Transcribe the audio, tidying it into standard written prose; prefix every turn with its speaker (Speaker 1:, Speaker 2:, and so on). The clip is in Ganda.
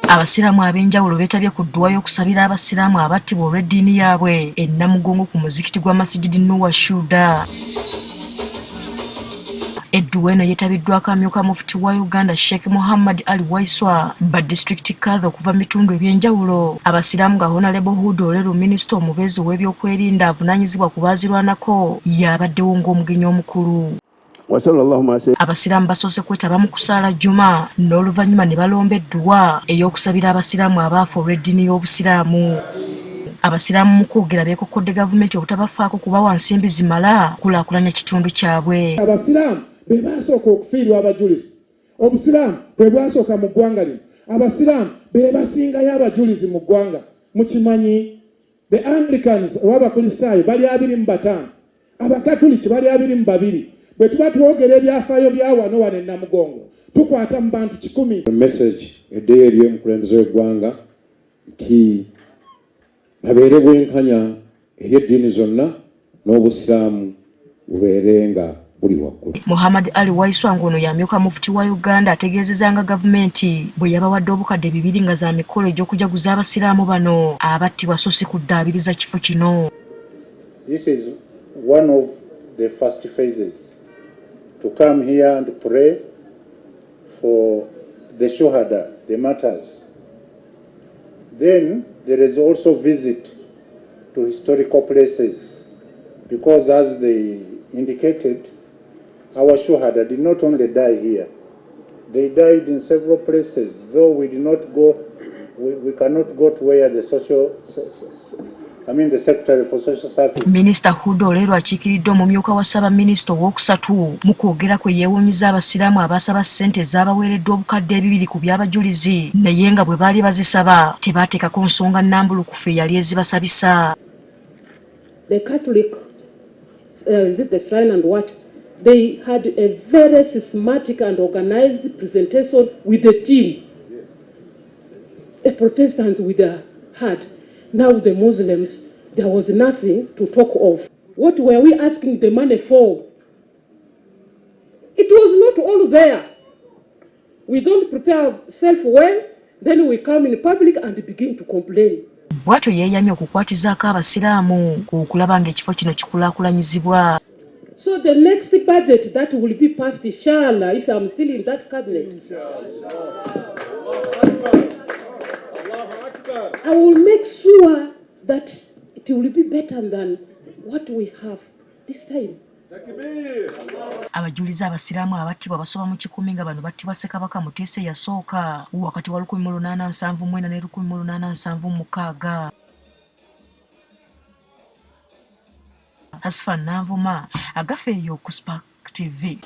Speaker 1: Abasiramu ab'enjawulo beetabye ku dduwa y'okusabira abasiramu abattibwa olw'eddiini yaabwe e Namugongo ku muzikiti gwa Masjidi Nuwa Huda. Edduwa eno yeetabiddwako amyuka mufti wa Uganda Sheikh Muhammad Ali Waiswa ba district kadha okuva mu bitundu eby'enjawulo. Abasiramu nga Honorable Huda Oleru Minisita omubeezi w'ebyokwerinda avunaanyizibwa ku baazirwanako y'abaddewo ng'omugenyi omukulu. Abasiramu basoose kwetaba mu kusaala Juma n'oluvannyuma ne balomba edduwa ey'okusabira abasiramu abaafa olw'eddiini y'obusiraamu. Abasiramu mu kwogera beekokkodde gavumenti obutabafaako kubawa nsimbi zimala kulaakulanya kitundu kyabwe.
Speaker 2: Abasiramu be basooka okufiirwa abajulizi. Obusiraamu bwe bwasooka mu ggwanga lino. Abasiraamu be basingayo abajulizi mu ggwanga. Mukimanyi the Anglicans oba abakristaayo bali 25, abakatuliki bali 22. Bwe tuba twogera ebyafaayo bya wano e Namugongo tukwata mu bantu 10.
Speaker 3: Message eddeeyo eri omukulembeze w'eggwanga nti babeere bwenkanya eri eddiini zonna n'obusiraamu bubeerenga buli waggulu.
Speaker 1: Muhammad Ali Waiswa ngono y'amyuka mufti wa Uganda ategeezezza nga gavumenti bwe yabawadde obukadde 2 nga za mikolo egy'okujaguza abasiraamu bano abattibwa so si kuddaabiriza kifo kino.
Speaker 4: This is one of the first phases to come here and pray for the shuhada, the martyrs. Then there is also visit to historical places, because as they indicated, our shuhada did not only die here, they died in several places. Though we did not go, we cannot go to where the the Secretary for Social Service.
Speaker 1: Minisita Huda Oleru akiikiridde omumyuka wa Minisita owookusatu mu kwogera kwe yeewuunyiza abasiraamu abasaba ssente z'abaweereddwa obukadde 2 ku by'abajulizi naye nga bwe baali bazisaba tebaateekako nsonga nnambulukufu eyali ezibasabisa.
Speaker 5: The Catholic, is it the shrine and what? They had a very systematic and organized presentation with the team. The Protestants with their heart. Now the Muslims, there was nothing to talk of. What were we asking the money for? It was not all there. We don't prepare ourselves well, then we come in public and begin to complain.
Speaker 1: Bw'atyo yeeyamye okukwatizaako abasiraamu ku kulaba ng'ekifo kino kikulaakulanyizibwa.
Speaker 5: So the next budget that will be passed, inshallah, if I'm still in that cabinet, I will make sure that it will be better than what we have this time.
Speaker 1: Abajulizi abasiraamu abattibwa basoba mu 10 nga bano battibwa Ssekabaka Muteesa eyasooka wakati wa 1874 ne 1876. Asfa Navuma, agafe yo ku Spark TV.